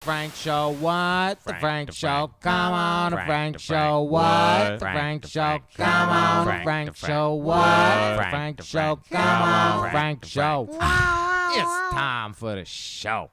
Frank Show, what? The Frank Show, come on, the Frank Show, what? The Frank Show, come on, the Frank Show, what? The Frank Show, come on, the Frank Show. It's time for the show.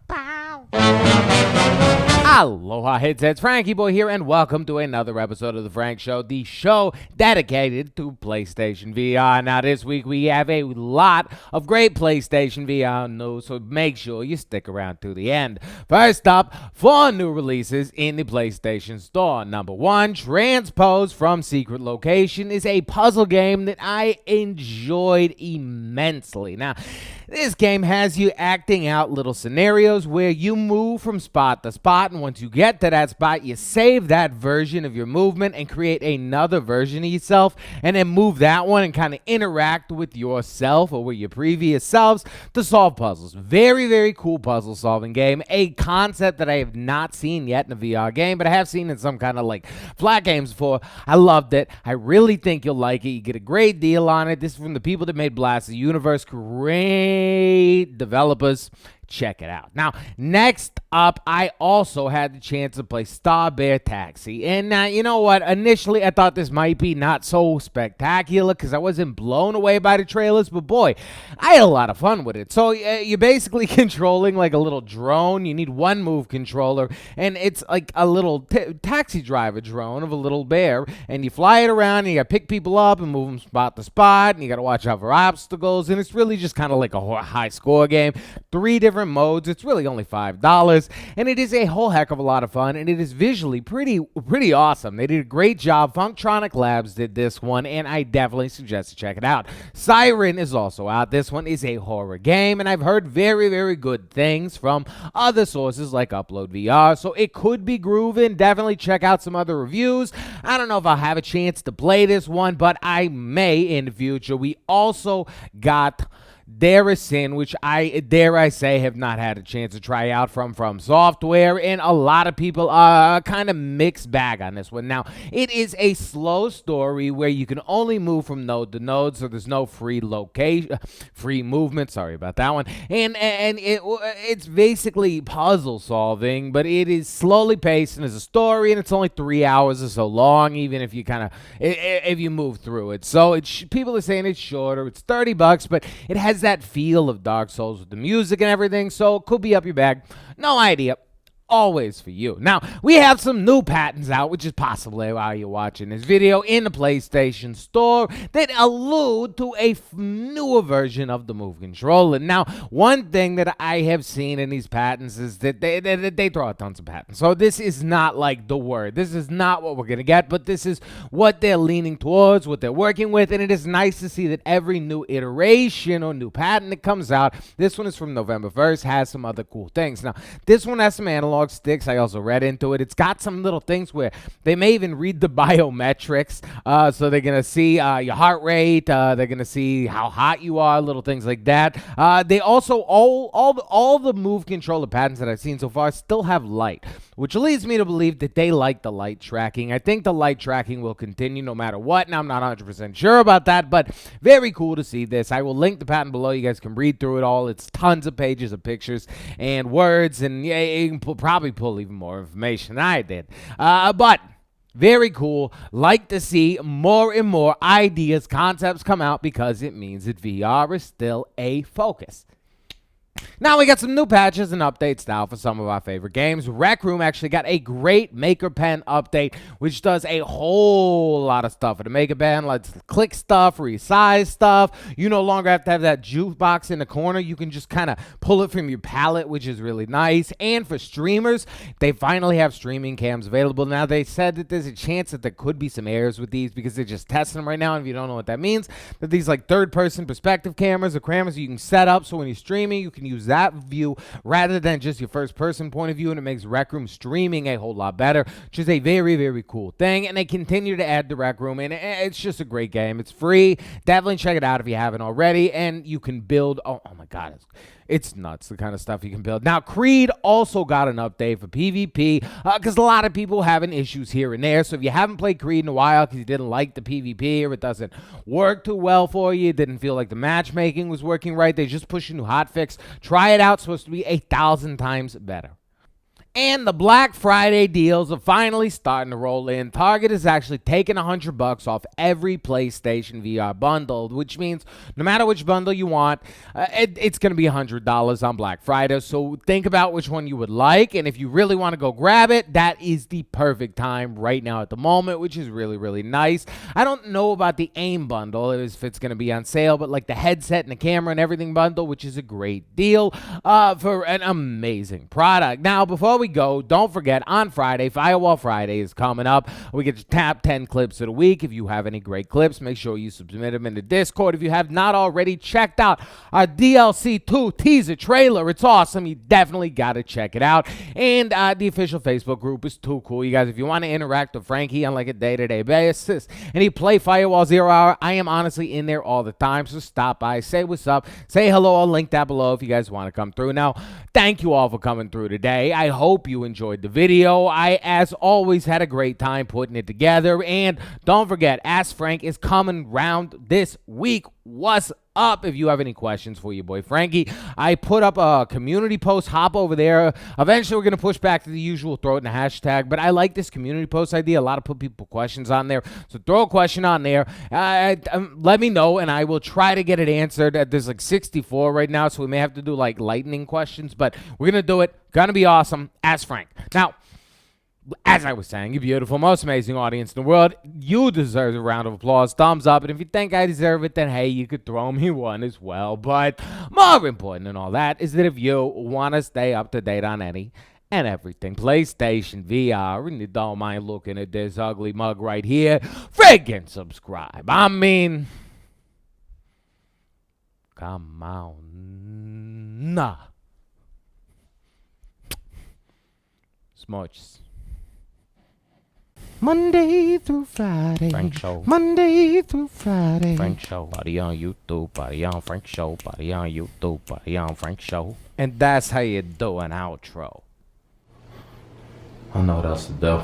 Aloha, heads. Frankie Boy here, and welcome to another episode of The Frank Show, the show dedicated to PlayStation VR. Now, this week we have a lot of great PlayStation VR news, so make sure you stick around to the end. First up, 4 new releases in the PlayStation Store. Number 1, Transpose from Secret Location is a puzzle game that I enjoyed immensely. Now, this game has you acting out little scenarios where you move from spot to spot, and once you get to that spot, you save that version of your movement and create another version of yourself, and then move that one and kind of interact with yourself or with your previous selves to solve puzzles. Very, very cool puzzle solving game. A concept that I have not seen yet in a VR game, but I have seen in some kind of like flat games before. I loved it. I really think you'll like it. You get a great deal on it. This is from the people that made Blast the Universe. Great developers. Check it out. Now, next up, I also had the chance to play Starbee Taxi. And you know what? Initially, I thought this might be not so spectacular because I wasn't blown away by the trailers. But boy, I had a lot of fun with it. So you're basically controlling like a little drone. You need one move controller. And it's like a little taxi driver drone of a little bear. And you fly it around. And you got to pick people up and move them spot to spot. And you got to watch out for obstacles. And it's really just kind of like a high score game. 3 different modes. It's really only $5, and it is a whole heck of a lot of fun, and it is visually pretty awesome. They did a great job. Funktronic Labs did this one, and I definitely suggest to check it out. Siren is also out. This one is a horror game, and I've heard very, very good things from other sources like Upload VR, so it could be grooving. Definitely check out some other reviews. I don't know if I'll have a chance to play this one, but I may in the future. We also got Deracine, which I dare I say have not had a chance to try out from Software, and a lot of people are kind of mixed bag on this one. Now, it is a slow story where you can only move from node to node, so there's no free movement. Sorry about that one. And it's basically puzzle solving, but it is slowly paced and is a story, and it's only 3 hours or so long, even if you if you move through it. So people are saying it's shorter. It's $30, but it has that feel of Dark Souls with the music and everything, so it could be up your bag. No idea. Always for you. Now, we have some new patents out, which is possibly while you're watching this video, in the PlayStation Store that allude to a newer version of the Move controller. Now, one thing that I have seen in these patents is that they throw out tons of patents. So this is not like the word. This is not what we're going to get, but this is what they're leaning towards, what they're working with, and it is nice to see that every new iteration or new patent that comes out, this one is from November 1st, has some other cool things. Now, this one has some analog sticks. I also read into it. It's got some little things where they may even read the biometrics. So they're going to see your heart rate. They're going to see how hot you are, little things like that. They also, all the Move controller patents that I've seen so far still have light, which leads me to believe that they like the light tracking. I think the light tracking will continue no matter what. Now, I'm not 100% sure about that, but very cool to see this. I will link the patent below. You guys can read through it all. It's tons of pages of pictures and words, and yeah, you can probably pull even more information than I did. But very cool. Like to see more and more ideas, concepts come out, because it means that VR is still a focus. Now we got some new patches and updates now for some of our favorite games. Rec Room actually got a great Maker Pen update, which does a whole lot of stuff for the Maker Pen. Let's click stuff, resize stuff. You no longer have to have that jukebox in the corner. You can just kind of pull it from your palette, which is really nice. And for streamers, they finally have streaming cams available. Now, they said that there's a chance that there could be some errors with these because they're just testing them right now. And if you don't know what that means, that these like third-person perspective cameras or cameras you can set up so when you're streaming, you can use that view rather than just your first person point of view, and it makes Rec Room streaming a whole lot better, which is a very, very cool thing. And they continue to add the Rec Room, and it's just a great game. It's free. Definitely check it out if you haven't already, and you can build. Oh my God, it's nuts, the kind of stuff you can build. Now, Creed also got an update for PvP because a lot of people having issues here and there. So if you haven't played Creed in a while because you didn't like the PvP or it doesn't work too well for you, didn't feel like the matchmaking was working right, they just pushed a new hotfix. Try it out. It's supposed to be 1,000 times better. And the Black Friday deals are finally starting to roll in. Target is actually taking $100 off every PlayStation VR bundle, which means no matter which bundle you want, it's going to be $100 on Black Friday. So think about which one you would like, and if you really want to go grab it, that is the perfect time right now at the moment, which is really, really nice. I don't know about the AIM bundle, if it's going to be on sale, but like the headset and the camera and everything bundle, which is a great deal for an amazing product. Now, before we go, don't forget, on Friday, Firewall Friday is coming up. We get to tap 10 clips of the week. If you have any great clips, make sure you submit them in the Discord. If you have not already checked out our DLC 2 teaser trailer, it's awesome. You definitely got to check it out. And the official Facebook group is too cool. You guys, if you want to interact with Frankie on like a day-to-day basis and you play Firewall Zero Hour, I am honestly in there all the time. So stop by, say what's up, say hello. I'll link that below if you guys want to come through. Now, thank you all for coming through today. I hope you enjoyed the video. I, as always, had a great time putting it together. And don't forget, Ask Frank is coming round this week. What's up? If you have any questions for your boy Frankie, I put up a community post. Hop over there. Eventually, we're going to push back to the usual throw it in a hashtag, but I like this community post idea. A lot of people questions on there, so throw a question on there. Let me know, and I will try to get it answered. There's like 64 right now, so we may have to do like lightning questions, but we're going to do it. Gonna be awesome. Ask Frank. Now, as I was saying, you beautiful, most amazing audience in the world, you deserve a round of applause, thumbs up, and if you think I deserve it, then hey, you could throw me one as well. But more important than all that is that if you want to stay up to date on any and everything PlayStation VR, and you don't mind looking at this ugly mug right here, friggin' subscribe. I mean, come on. Nah. Smudges. Monday through Friday. Frank Show. Monday through Friday. Frank Show. Buddy on YouTube. Buddy on Frank Show. Buddy on YouTube. Buddy on Frank Show. And that's how you do an outro. I know what else to do.